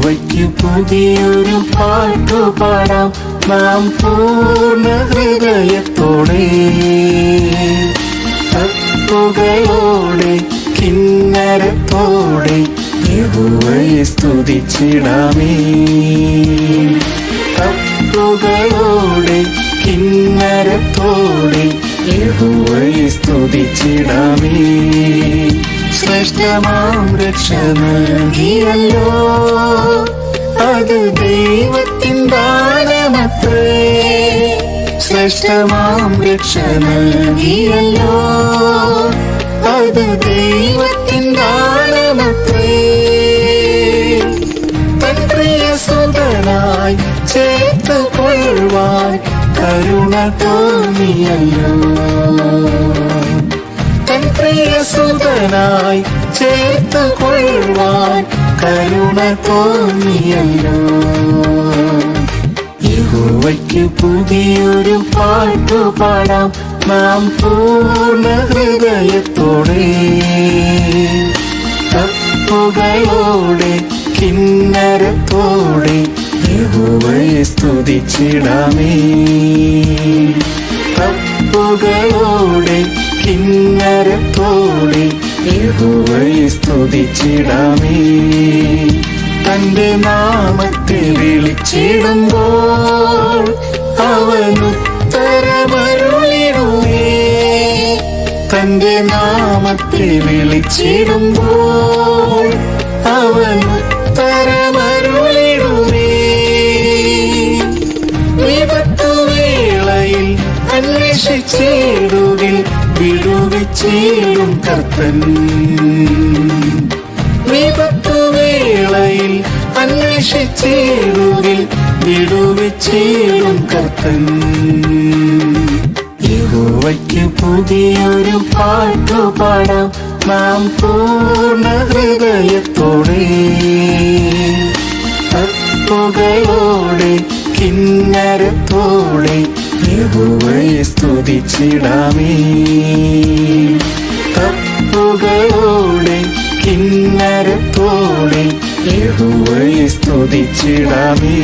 യഹോവയ്ക്ക് പുതിയൊരു പാട്ടുപാടാം നാം പൂർണ്ണ ഹൃദയത്തോടെ, തപ്പുകളോടെ കിന്നരത്തോടെ യഹോവയെ സ്തുതിച്ചിടാമേ. തപ്പുകളോടെ കിന്നരത്തോടെ യഹോവയെ സ്തുതിച്ചിടാമേ. ശ്രേഷ്ഠമാം രക്ഷ നൽകിയല്ലോ, അത് ദൈവത്തിൻ ദാനമത്രേ. ശ്രേഷ്ഠമാം രക്ഷ നൽകിയല്ലോ, അത് ദൈവത്തിൻ ദാനമത്രേ. തൻ പ്രിയസുതനായി ചേർത്ത് കൊള്ളുവാൻ കരുണ തോന്നിയല്ലോ. തൻ പ്രിയസുതനായി ചേർത്ത് കൊള്ളുവാൻ കരുണ തോന്നിയല്ലോ. യഹോവയ്ക്ക് പുതിയൊരു പാട്ടുപാടാം നാം പൂർണ്ണ ഹൃദയത്തോടെ, തപ്പുകളോടെ കിന്നരത്തോടെ യഹോവയെ സ്തുതിച്ചിടാമേ. തപ്പുകളോടെ കിന്നരത്തോടെ യഹോവയെ സ്തുതിച്ചിടാമേ. തന്റെ നാമത്തെ വിളിച്ചിടുമ്പോൾ അവൻ ഉത്തരമരുളിടുമേ. തന്റെ നാമത്തെ വിളിച്ചിടുമ്പോൾ അവൻ ഉത്തരമരുളിടുമേ. വിപത്തുവേളയിൽ അന്വേഷിച്ചിടുകിൽ വിടുവിച്ചിടും കർത്തൻ. വിപത്തുവേളയിൽ അന്വേഷിച്ചിടുകിൽ വിടുവിച്ചിടും കർത്തൻ. യഹോവയ്ക്ക് പുതിയൊരു പാട്ടുപാടാം നാം പൂർണ്ണ ഹൃദയത്തോടെ, തപ്പുകളോടെ കിന്നരത്തോടെ യഹോവയെ സ്തുതിച്ചിടാമേ. തപ്പുകളോടെ കിന്നരത്തോടെ യഹോവയെ സ്തുതിച്ചിടാമേ.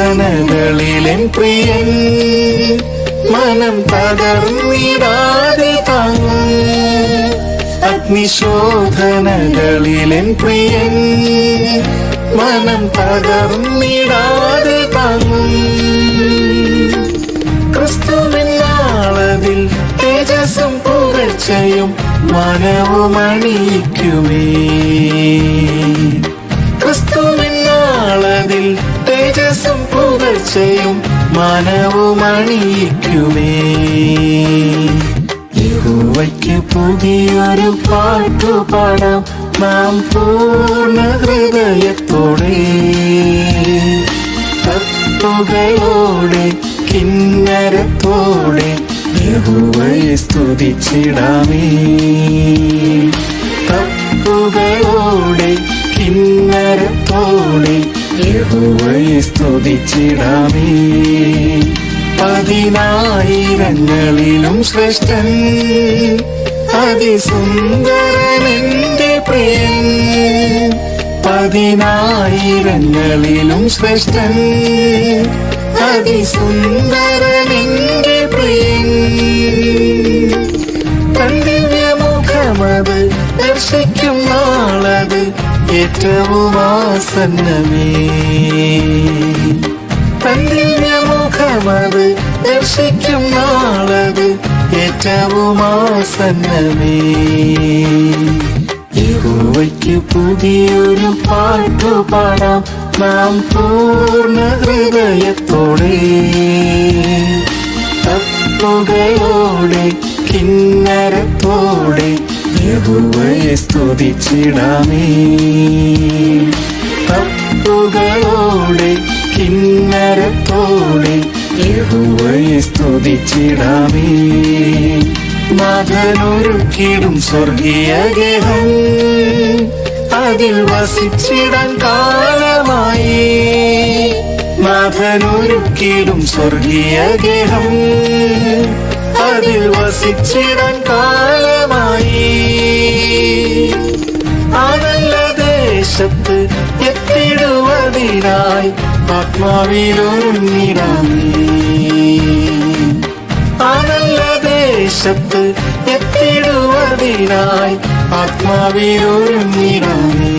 അഗ്നിശോധനകളിലെൻ പ്രിയൻ മനം തകർന്നിടാതെ താങ്ങും. അഗ്നിശോധനകളിലെൻ പ്രിയൻ മനം തകർന്നിടാതെ താങ്ങും. ക്രിസ്തുവിനാളതിൽ തേജസ്സും പുകഴ്ചയും മനവും അണിയിക്കുമേ. ക്രിസ്തുവിനാളതിൽ തേജസ്സും പുകഴ്ചയും മനവും അണിയിക്കുമേ. യഹോവയ്ക്ക് പുതിയൊരു പാട്ടുപാടാം നാം പൂർണ്ണ ഹൃദയത്തോടെ, തപ്പുകളോടെ കിന്നരത്തോടെ യഹോവയെ സ്തുതിച്ചിടാമേ. തപ്പുകളോടെ കിന്നരത്തോടെ യഹോവയെ സ്തുതിച്ചിടാമേ. പതിനായിരങ്ങളിലും ശ്രേഷ്ഠൻ അതിസുന്ദരൻ എന്റെ പ്രിയൻ. പതിനായിരങ്ങളിലും ശ്രേഷ്ഠൻ അതിസുന്ദരൻ എന്റെ പ്രിയൻ. തൻ ദിവ്യമുഖമത് ദർശിക്കും നാളത് ഏറ്റവും ആസന്നമേ. തൻ ദിവ്യമുഖമത് ദർശിക്കും നാളത് ഏറ്റവും ആസന്നമേ. യഹോവയ്ക്ക് പുതിയൊരു പാട്ടുപാടാം നാം പൂർണ്ണ ഹൃദയത്തോടെ, തപ്പുകളോടെ കിന്നരത്തോടെ യഹോവയെ സ്തുതിച്ചിടാമേ. തപ്പുകളോടെ കിന്നരത്തോടെ യഹോവയെ സ്തുതിച്ചിടാമേ. നാഥനൊരുക്കിടും സ്വർഗീയ ഗേഹം, അതിൽ വസിച്ചിടാൻ കാലമായി. നാഥനൊരുക്കിടും സ്വർഗീയ ഗേഹം, അതിൽ വസിച്ചിടാൻ കാലമായി. ആ നല്ല ദേശത്ത് എത്തിടുവതിനായി ആത്മാവിലൊരുങ്ങിടാമേ. ആ നല്ല ദേശത്ത് എത്തിടുവതിനായി ആത്മാവിലൊരുങ്ങിടാമേ.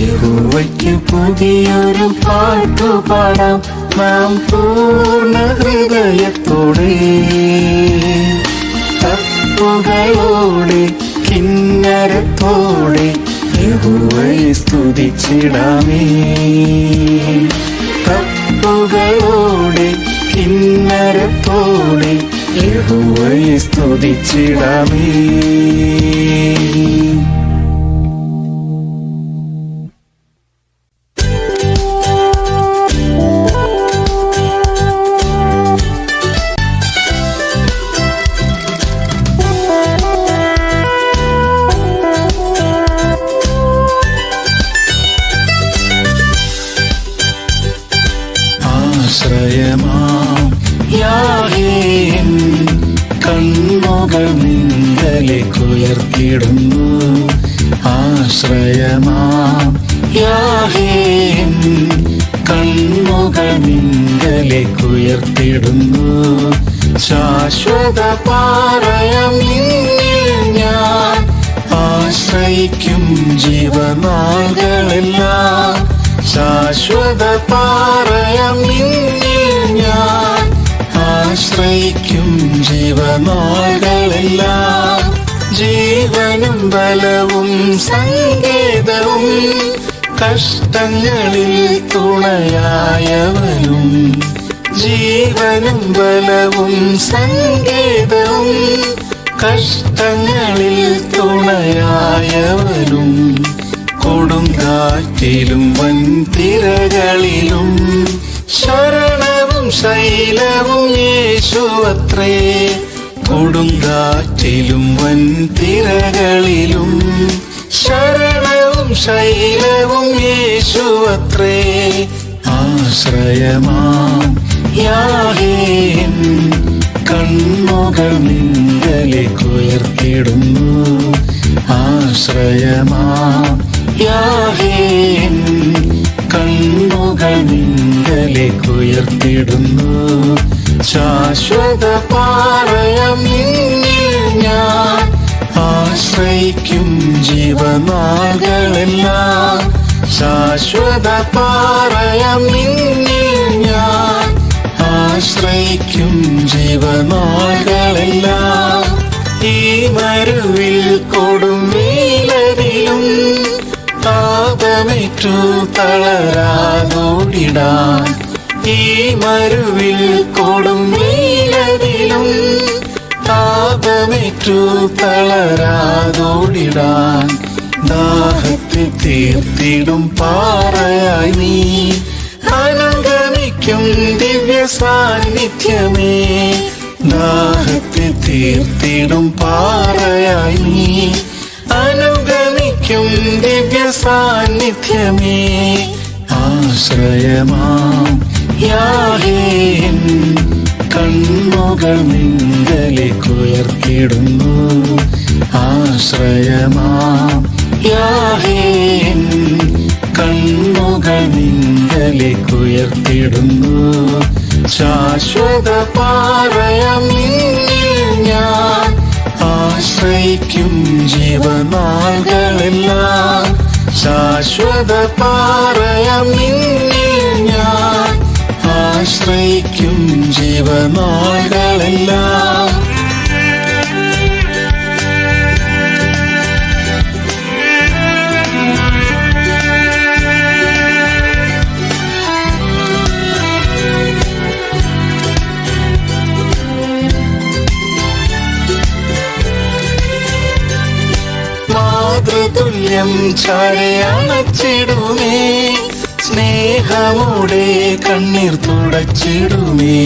യഹോവയ്ക്ക് പുതിയൊരു പാട്ടുപാടാം നാം പൂർണ്ണ ഹൃദയത്തോടെ. തപ്പുകളോടെ കിന്നരത്തോടെ യഹോവയെ സ്തുതിച്ചിടാമേ. തപ്പുകളോടെ കിന്നരത്തോടെ യഹോവയെ സ്തുതിച്ചിടാമേ. ആശ്രയമാം യാഹോവേ കണ്ണുകൾ നിങ്കലേക്കുയർത്തിടുന്നു. ആശ്രയമാം യാഹോവേ കണ്ണുകൾ നിങ്കലേക്കുയർത്തിടുന്നു. ശാശ്വത പാറയാം നിന്നിൽ ഞാൻ ആശ്രയിക്കും ജീവനാളുകളെല്ലാം. ശാശ്വത പാറയാം നിന്നിൽ ഞാൻ ആശ്രയിക്കും ജീവനാളുകളെല്ലാം. ജീവനും ബലവും സങ്കേതവും കഷ്ടങ്ങളിൽ തുണയായവനും. ജീവനും ബലവും സങ്കേതവും കഷ്ടങ്ങളിൽ തുണയായവനും. കൊടുങ്കാറ്റിലും വൻതിരകളിലും ശരണവും ശൈലവും യേശുവത്രേ. കൊടുങ്കാറ്റിലും വൻതിരകളിലും ശരണവും ശൈലവും യേശുവത്രേ. ആശ്രയമാം യാഹോവേ കണ്ണുകൾ നിങ്കലേക്കുയർത്തിടുന്നു. ആശ്രയമാം യാഹോവേ കണ്ണുകൾ നിങ്കലേക്കുയർത്തിടുന്നു. ശാശ്വത പാറയാം നിന്നിൽ ഞാൻ ആശ്രയിക്കും ജീവനാളുകളെല്ലാം. ശാശ്വത പാറയാം നിന്നിൽ ഞാൻ ആശ്രയിക്കും ജീവനാളുകളെല്ലാം. ഈ മരുവിൽ കൊടുംവെയിലരിലും താപമേറ്റു തളരാതോടിടാൻ. ഈ മരുവിൽ കൊടുംവെയിലരിലും താപമേറ്റു തളരാതോടിടാൻ. ദാഹത്തെ തീർത്തിടും പാറയായി നീ അനുഗമിക്കും ദിവ്യ സാന്നിധ്യമേ. ദാഹത്തെ തീർത്തിടും പാറയായി നീ അനുഗമിക്കും ദിവ്യ സാന്നിധ്യമേ. ആശ്രയമാം യാഹോവേ കണ്ണുകൾ നിങ്കലേക്കുയർത്തിടുന്നു. ആശ്രയമാം യാഹോവേ കണ്ണുകൾ നിങ്കലേക്കുയർത്തിടുന്നു. ശാശ്വത പാറയാം നിന്നിൽ ഞാൻ ആശ്രയിക്കും ജീവനാളുകളെല്ലാം. ശാശ്വത പാറയാം നിന്നിൽ ഞാൻ ആശ്രയിക്കും ജീവനാളുകളെല്ലാം. മാതൃതുല്യം ചാരയണച്ചിടുമേ സ്നേഹമോടെ കണ്ണീർ തുടച്ചിടുമേ,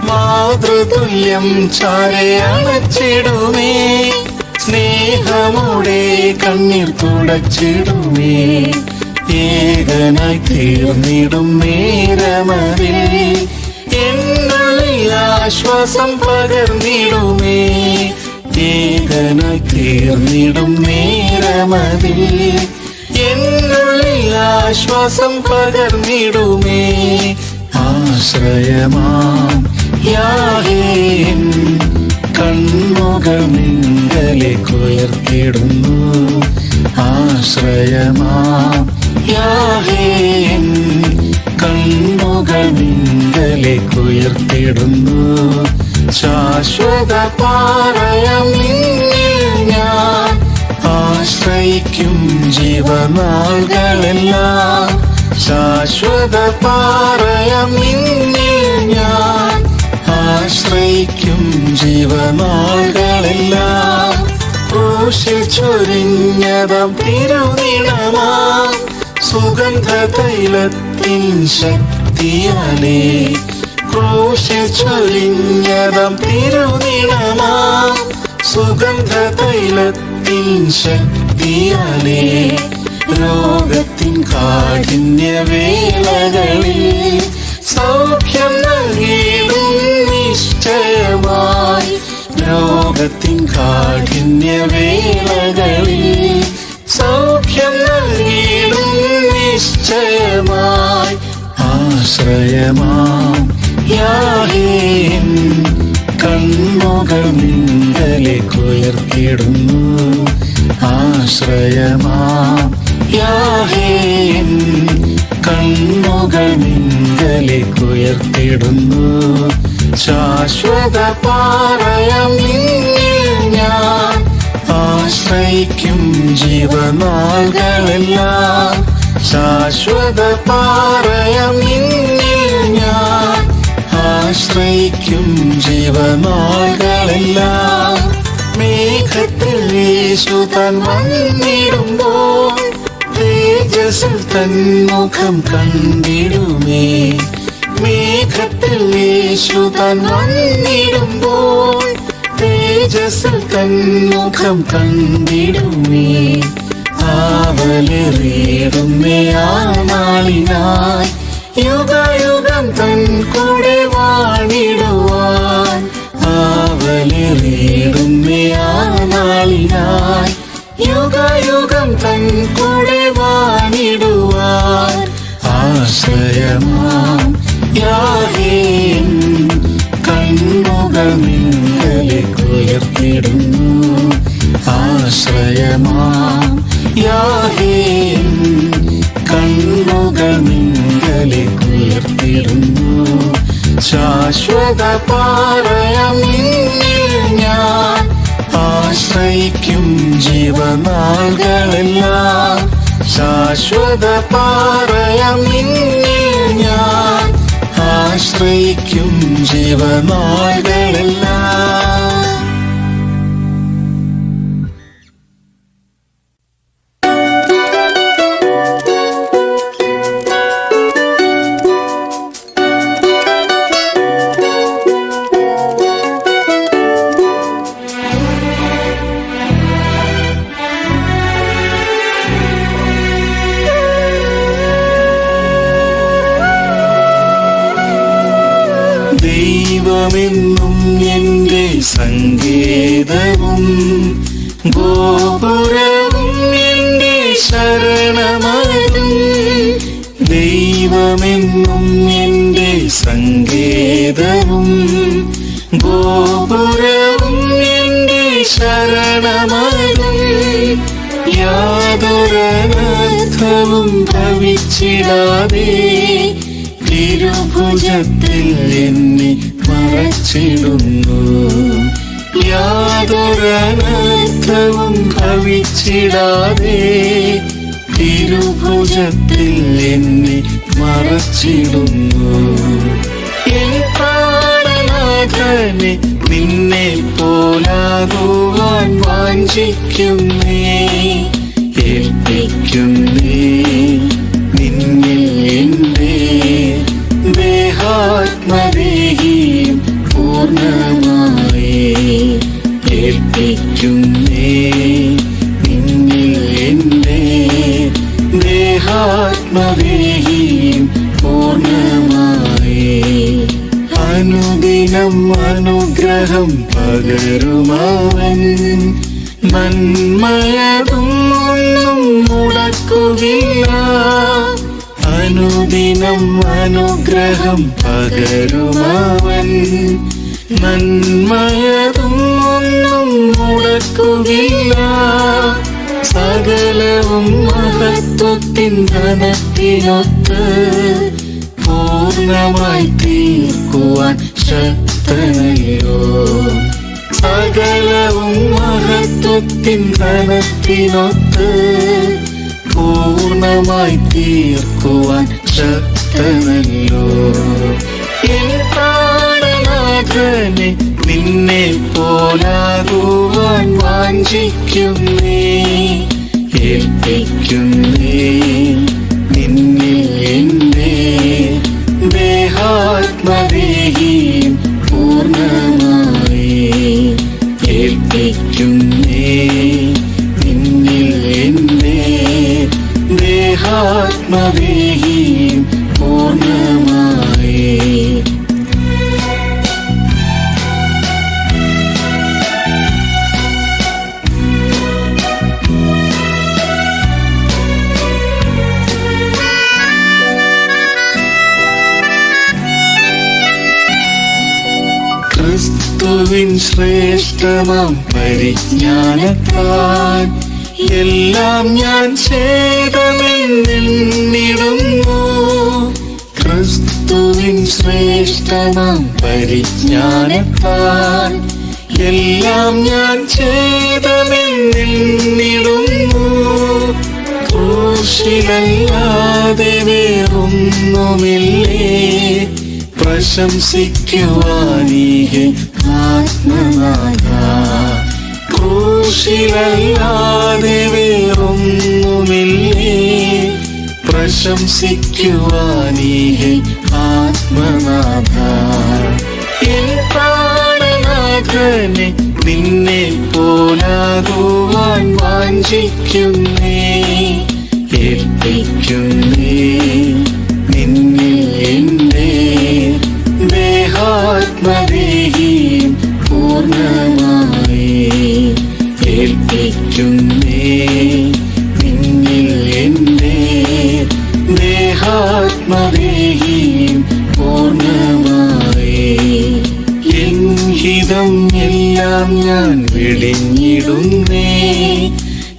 മാതൃതുല്യം ചാരെ അണച്ചിടുമേ. സ്നേഹമോടെ കണ്ണീർ തുടച്ചിടുമേ, ഏകനായി തീർന്നിടും നേരമതിൽ എന്നുള്ളിൽ ആശ്വാസം പകർന്നിടുമേ. ഏകനായി തീർന്നിടും നേരമതിൽ എന്നുള്ളിൽ ആശ്വാസം പകർന്നിടുമേ. ആശ്രയമാം യാഹേ കണ്ണുകൾ നിങ്കലേക്ക് ഉയർത്തിടുന്നു. ആശ്രയമാം യാഹേ കണ്ണുകൾ നിങ്കലേക്ക് ഉയർത്തിടുന്നു. ശാശ്വത പാറയാം നിന്നിൽ ഞാൻ ആശ്രയിക്കും ജീവനാളുകളെല്ലാം. ശാശ്വത പാറയാം നിന്നിൽ ഞാൻ ആശ്രയിക്കും ജീവനാളുകളെല്ലാം. ക്രൂശിൽ ചൊരിഞ്ഞതാം തിരുനിണമാം സുഗന്ധ തൈലത്തിൻ ശക്തിയാലേ. ക്രൂശിൽ ചൊരിഞ്ഞതാം തിരുനിണമാം സുഗന്ധ തൈലത്തിൻ ശക്തിയാലേ. രോഗത്തിൻ കാഠിന്യവേളകളിൽ സൗഖ്യം നൽകിയിടും നിശ്ചയമായി. രോഗത്തിൻ കാഠിന്യവേളകളിൽ സൗഖ്യം നൽകിയിടും നിശ്ചയമായി. ആശ്രയമാം യാഹേ കണ്ണുകൾ നിങ്കലേക്ക് ഉയർത്തിടുന്നു. ആശ്രയമാം യാഹേ കണ്ണുകൾ നിങ്കലേക്ക് ഉയർത്തിടുന്നു. ശാശ്വത പാറയാം നിന്നിൽ ഞാൻ ആശ്രയിക്കും ജീവനാളുകളെല്ലാം. ശാശ്വത പാറയാം നിന്നിൽ ഞാൻ ആശ്രയിക്കും ജീവനാളുകളെല്ലാം. മേഘത്തിൽ യേശു താൻ വന്നിടുമ്പോൾ തേജസ്സിൽ തൻ മുഖം കണ്ടിടുമേ. മേഘത്തിൽ യേശു താൻ വന്നിടുമ്പോൾ തേജസ്സിൽ തൻ മുഖം കണ്ടിടുമേ. ആവലേറിയിടുമേ ആ നാളിനായി യുഗയുഗം തൻ കൂടെ വാണിടുവാൻ. ആവലേറിയിടുമേ ആ നാളിനായി യുഗയുഗം തൻ കൂടെ വാണിടുവാൻ. ആശ്രയമാം യാഹേ കണ്ണുകൾ നിങ്കലേക്ക് ഉയർത്തിടുന്നു. ആശ്രയമാം യാഹേ കണ്ണുകൾ നിങ്കലേക്ക് ഉയർത്തിടുന്നു. ശാശ്വത പാറയാം നിന്നിൽ ഞാൻ ആശ്രയിക്കും ജീവനാളുകളെല്ലാം. ശാശ്വത പാറയാം നിന്നിൽ ഞാൻ ആശ്രയിക്കും ജീവനാളുകളെല്ലാം. ദൈവമെന്നും എന്റെ സങ്കേതവും ഗോപുരവും എന്റെ ശരണമതും. ദൈവമെന്നും എന്റെ സങ്കേതവും ഗോപുരവും എന്റെ ശരണമതും. യാതൊരനർത്ഥവും ഭവിച്ചിടാതെ തിരുഭുജത്തിൽ എന്നെ മറച്ചിടുന്നു. യാതൊരനർത്ഥവും ഭവിച്ചിടാതെ തിരുഭുജത്തിൽ എന്നെ മറച്ചിടുന്നു. എൻ പ്രാണനാഥനെ നിന്നെ പോലാകുവാൻ വാഞ്ചിക്കുന്നേ, ഏൽപ്പിക്കുന്നേ. നിന്നിൽ പൂർണ്ണമായി ഏൽപ്പിക്കുന്നേ നിന്നിൽ എന്നെ ദേഹാത്മദേഹിയും പൂർണ്ണമായി. അനുദിനം അനുഗ്രഹം പകരുമവൻ നന്മയതും ഒന്നും മുടക്കുകയില്ല. അനുദിനം അനുഗ്രഹം പകരുമവൻ നന്മയതും ഒന്നും മുടക്കുകയില്ല. സകലവും മഹത്വത്തിൻ ധനത്തിനൊത്ത് പൂർണ്ണമായി തീർക്കുവാൻ ശക്തനല്ലോ. സകലവും മഹത്വത്തിൻ ധനത്തിനൊത്ത് പൂർണ്ണമായി തീർക്കുവാൻ ശക്തനല്ലോ. എൻ പ്രാണനാഥനെ നിന്നെ പോലാകുവാൻ വാഞ്ചിക്കുന്നേ ഏൽപ്പിക്കുന്നേ നിന്നിൽ എന്നെ ദേഹാത്മദേഹിയും പൂർണ്ണമായി ഏൽപ്പിക്കുന്നേ നിന്നിൽ എന്നെ ദേഹാത്മദേഹിയും പൂർണ്ണമായി. ക്രിസ്തുവിൻ ശ്രേഷ്ഠമാം പരിജ്ഞാനത്താൽ എല്ലാം ഞാൻ ചെയ്തമെന്നിടുന്നു. ക്രിസ്തുവിൻ ശ്രേഷ്ഠമാം പരിജ്ഞാനത്താൽ എല്ലാം ഞാൻ ചെയ്തമെന്നിടുന്നു. ക്രൂശിലല്ലാതെ വേറൊന്നുമില്ലേ പ്രശംസിക്കുവാനീഹേ ആത്മനാഥ. ക്രൂശിലല്ലാതെ വേറൊന്നുമില്ലേ പ്രശംസിക്കുവാനീഹേ ആത്മനാഥ. എൻ പ്രാണനാഥനെ നിന്നെ പോലാകുവാൻ വാഞ്ചിക്കുന്നേ ഏൽപ്പിക്കുന്നേ നിന്നിൽ എന്നെ ദേഹാത്മദേഹിയും പൂർണ്ണമായി ഏൽപ്പിക്കുന്നേ നിന്നിൽ എന്നെ ദേഹാത്മദേഹിയും പൂർണ്ണമായി. എൻ ഹിതം എല്ലാം ഞാൻ വെടിഞ്ഞിടുന്നേ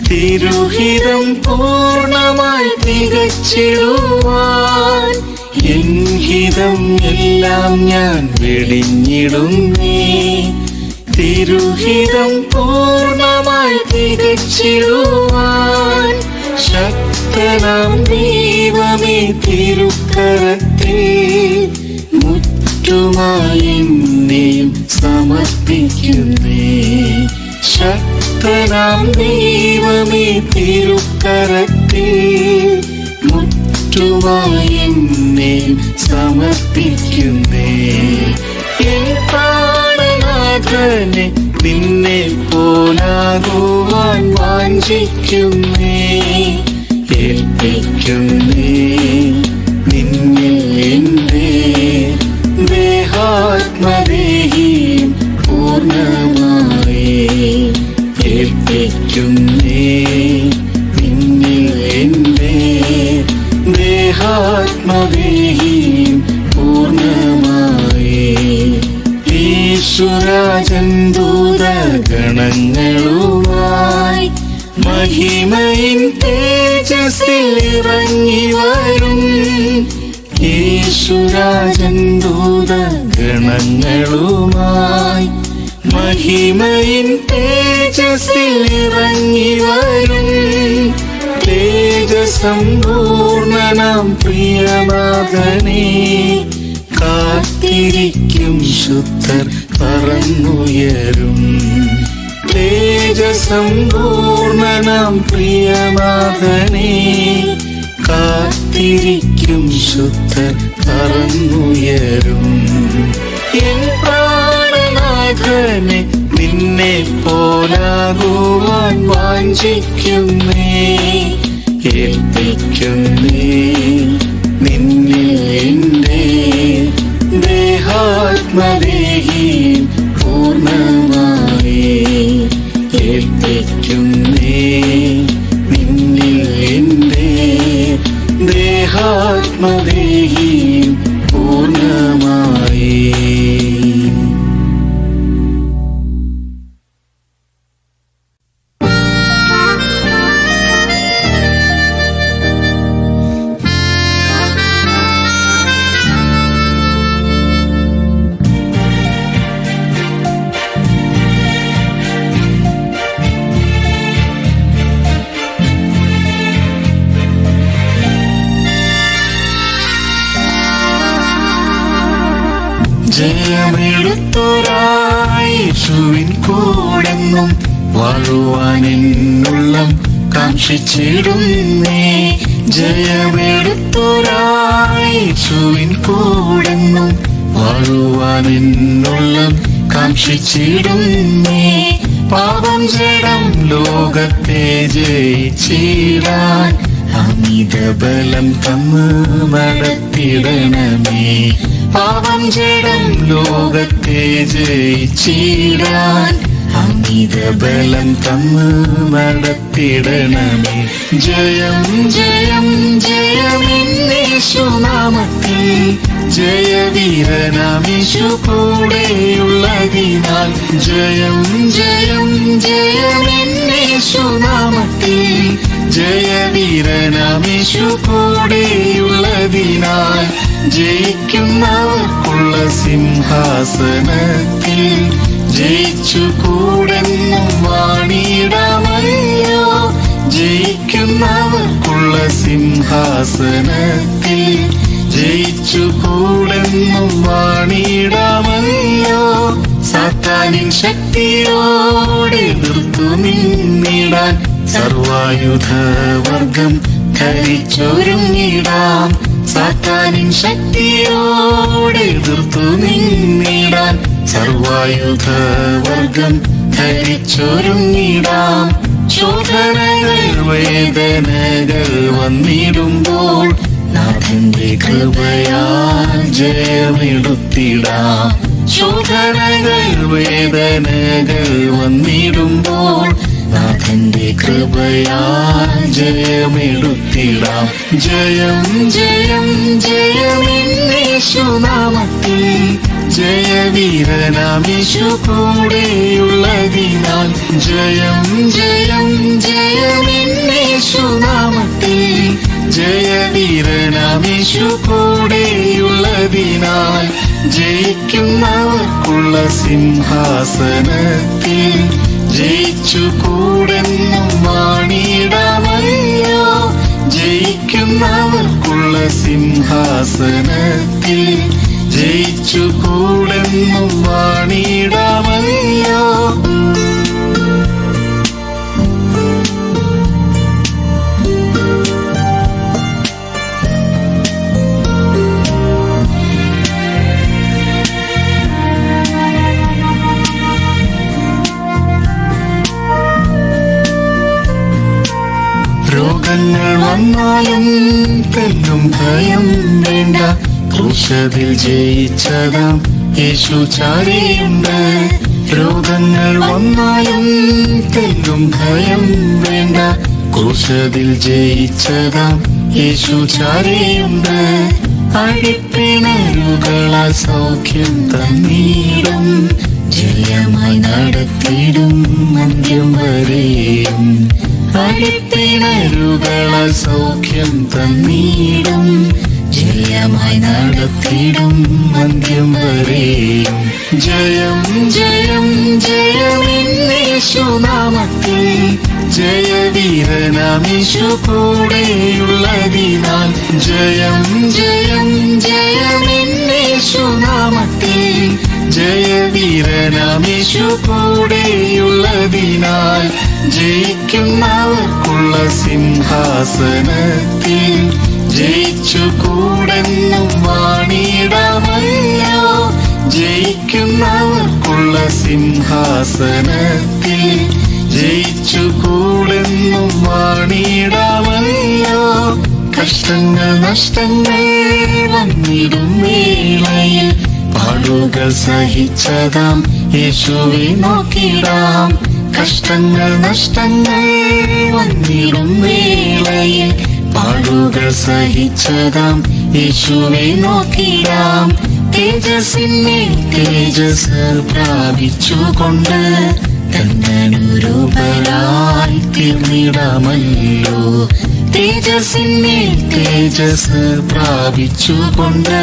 തിരുഹിതം പൂർണ്ണമായി തികച്ചിടുവാൻ. എൻ ഹിതം എല്ലാം ഞാൻ വെടിഞ്ഞിടുന്നേ തിരുഹിതം പൂർണ്ണമായി തികച്ചിടുവാൻ. ശക്തനാം ദൈവമേ തിരുക്കരത്തിൽ മുറ്റുമായി എന്നെയും സമർപ്പിക്കുന്നേ. ശക്തനാം ദൈവമേ തിരുക്കരത്തിൽ മുറ്റുമായി എന്നെയും സമർപ്പിക്കുന്നേ. എൻ പ്രാണനാഥനെ നിന്നെ പോലാകുവാൻ വാഞ്ചിക്കുന്നേ ഏൽപ്പിക്കുന്നേ നിന്നിൽ എന്റെ ദേഹാത്മദേഹിയും പൂർണ്ണമായി ഏൽപ്പിക്കുന്നേ നിന്നിൽ എന്റെ ദേഹാത്മദേഹിയും പൂർണ്ണമായി. യേശുരാജൻ ദൂതഗണങ്ങളുമായി മഹിമയിൻ തേജസ്സിൽ ഇറങ്ങി വരും. യേശുരാജൻ ദൂതഗണങ്ങളുമായി മഹിമയിൻ തേജസ്സിൽ ഇറങ്ങി വരും. തേജസമ്പൂർണനാം പ്രിയനാഥനെ കാത്തിരിക്കും ശുദ്ധർ പറന്നുയരും. തേജസമ്പൂർണനാം പ്രിയനാഥനെ കാത്തിരിക്കും ശുദ്ധർ പറന്നുയരും. എൻ പ്രാണ നാഥനെ നിന്നെ പോലാകുവാൻ വാഞ്ചിക്കുന്നേ. ഏൽപ്പിക്കുന്നേ നിന്നിൽ എന്റെ ദേഹാത്മദേഹി പൂർണ്ണമായി. ഏൽപ്പിക്കുന്നേ നിന്നിൽ എന്റെ ദേഹാത്മദേഹി പൂർണ്ണമായി. ജയമെടുത്തൊരായേശുവിൻ കൂടെന്നും വാഴുവാൻ എന്നുള്ളം കാംക്ഷിച്ചിടുന്നേ. ജയമെടുത്തൊരായേശുവിൻ കൂടെന്നും വാഴുവാൻ എന്നുള്ളം കാംക്ഷിച്ചിടുന്നേ. പാപം ജഡം ലോകത്തെ ജയിച്ചിടാൻ അമിത ബലം തന്ന് നടത്തിടണമേ. പാപം ജഡം ലോകത്തെ ജയിച്ചിടാൻ അമിത ബലം തന്ന് നടത്തിടണമേ. ജയം ജയം ജയമെന്നേശുനാമത്തിൽ ജയവീരനാമീശു കൂടെയുള്ളതിനാൽ. ജയം ജയം ജയമെന്നേശുനാമത്തിൽ ജയവീരനാമീശു കൂടെയുള്ളതിനാൽ. ജയിക്കുന്നവർക്കുള്ള സിംഹാസനത്തിൽ ജയിച്ചു കൂടെന്നും വാണിടാമല്ലോ. ജയിക്കുന്നവർക്കുള്ള സിംഹാസനത്തിൽ ജയിച്ചു കൂടെന്നും വാണിടാമല്ലോ. സാത്താനിൻ ശക്തിയോടെ എതിർത്തു നിന്നിടാൻ സർവായുധവർഗം ധരിച്ചൊരുങ്ങിടാം. സാത്താനിൻ ശക്തിയോടെ എതിർത്തു നിന്നിടാൻ സർവായുധവർഗം ധരിച്ചൊരുങ്ങിടാം. ശോധനകൾ വേദനകൾ വന്നിടുമ്പോൾ നാഥന്റെ കൃപയാൽ ജയമെടുത്തിടാം. ശോധനകൾ വേദനകൾ വന്നിടുമ്പോൾ നാഥന്റെ കൃപയാൽ ജയമെടുത്തിടാം. ജയം ജയം ജയമെന്നേശുനാമത്തിൽ ജയവീരനാമീശു കൂടെയുള്ളതിനാൽ. ജയം ജയം ജയമെന്നേശുനാമത്തിൽ ജയവീരനാമീശു കൂടെയുള്ളതിനാൽ. ജയിക്കുന്നവർക്കുള്ള സിംഹാസനത്തിൽ ജയിച്ചു കൂടെന്നും വാണിടാമല്ലോ. ജയിക്കുന്നവർക്കുള്ള സിംഹാസനത്തിൽ ജയിച്ചു കൂടെന്നും വാണിടാമല്ലോ. രോഗങ്ങൾ വന്നാലും തെല്ലും ഭയം വേണ്ട. ക്രൂശിൽ ജയിച്ചതാം യേശു ചാരിയുണ്ട്. രോഗങ്ങൾ വന്നാലും തെല്ലും ഭയം വേണ്ട. ക്രൂശിൽ ജയിച്ചതാം യേശു ചാരിയുണ്ട്. അടിപ്പിണരുകളാൽ സൗഖ്യം തന്നീടും. ജയമായി നടത്തിയിടും അന്ത്യം വരെയും. അടിപ്പിണരുകളാൽ സൗഖ്യം തന്നീടും. ജയമായി നടത്തിയിടും അന്ത്യം വരെയും. ജയം ജയം ജയമെന്നേശുനാമത്തിൽ ജയവീരനാമീശു കൂടെയുള്ളതിനാൽ. ജയം ജയം ജയമെന്നേശുനാമത്തിൽ ജയവീരനാമീശു കൂടെയുള്ളതിനാൽ. ജയിക്കുന്നവർക്കുള്ള സിംഹാസനത്തിൽ ജയിച്ചു കൂടെന്നും വാണിടാമല്ലോ. ജയിക്കുന്നവർക്കുള്ള സിംഹാസനത്തിൽ ജയിച്ചുകൂടെന്നും വാണിടാമല്ലോ. കഷ്ടങ്ങൾ നഷ്ടങ്ങൾ വന്നിടും വേളയിൽ പാടുകൾ സഹിച്ചതാം യേശുവെ നോക്കിടാം. കഷ്ടങ്ങൾ നഷ്ടങ്ങൾ വന്നിടും വേളയിൽ പാടുകൾ സഹിച്ചതാം യേശുവെ നോക്കിടാം. തേജസ്സിന്മേൽ തേജസ് പ്രാപിച്ചുകൊണ്ട് തന്നനുരൂപരായി തീർന്നിടാമല്ലോ. തേജസ്സിന്മേൽ തേജസ് പ്രാപിച്ചുകൊണ്ട്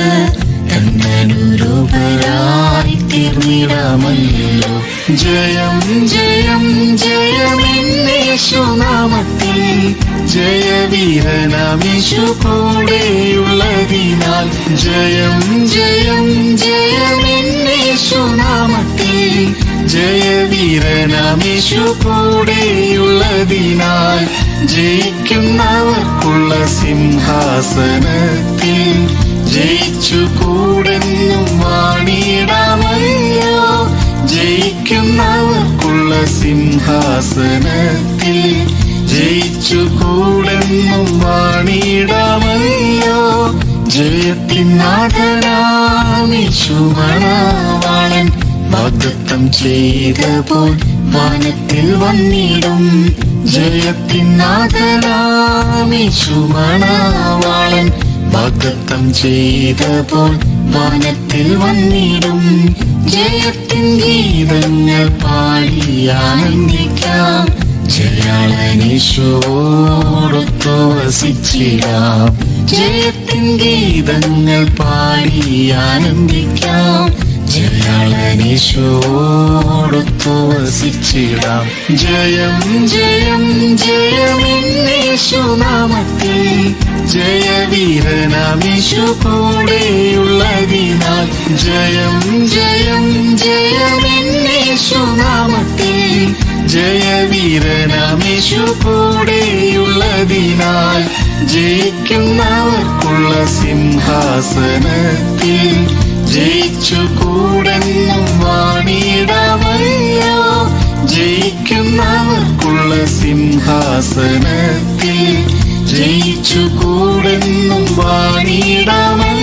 തന്നനുരൂപരായി തീർന്നിടാമല്ലോ. ജയം ജയം ജയമെന്നേശുനാമത്തിൽ ജയവീരനാമേശു കൂടെയുള്ളതിനാൽ. ജയം ജയം ജയമെന്നേശുനാമത്തിൽ ജയവീരനാമേശു കൂടെയുള്ളതിനാൽ. ജയിക്കുന്നവർക്കുള്ള സിംഹാസനത്തിൽ ജയിച്ചുകൂടെന്നും വാണിടാമല്ലോ. ജയിക്കുന്നവർക്കുള്ള സിംഹാസനത്തിൽ ജയിച്ചുകൂടെന്നും വാണിടാമല്ലോ. ജയത്തിൻ നാഥനാമേശു മണവാളൻ വാഗ്ദത്തം ചെയ്തപോൽ വാനത്തിൽ വന്നിടും. ജയത്തിൻ നാഥനാമേശു മണവാളൻ വാഗ്ദത്തം ചെയ്തപോൽ വാനത്തിൽ വന്നിടും. ജയത്തിൻ ഗീതങ്ങൾ പാടി ആനന്ദിക്കാം. ജയാളനേശുവോടൊത്തു വസിച്ചിടാം. ജയത്തിൻ ഗീതങ്ങൾ പാടി ആനന്ദിക്കാം. ജയാളനേശുവോടൊത്തു വസിച്ചിടാം. ജയം ജയം ജയമെന്നേശുനാമത്തിൽ ജയവീരനാമേശു കൂടെയുള്ളതിനാൽ. ജയം ജയം ജയമെന്നേശുനാമത്തിൽ ജയവീരനാമേശു കൂടെയുള്ളതിനാൽ. ജയിക്കുന്നവർക്കുള്ള സിംഹാസനത്തിൽ ജയിച്ചുകൂടെന്നും വാണിടാമല്ലോ. ജയിക്കുന്നവർക്കുള്ള സിംഹാസനത്തിൽ ജയിച്ചുകൂടെന്നും വാണിടാമല്ലോ.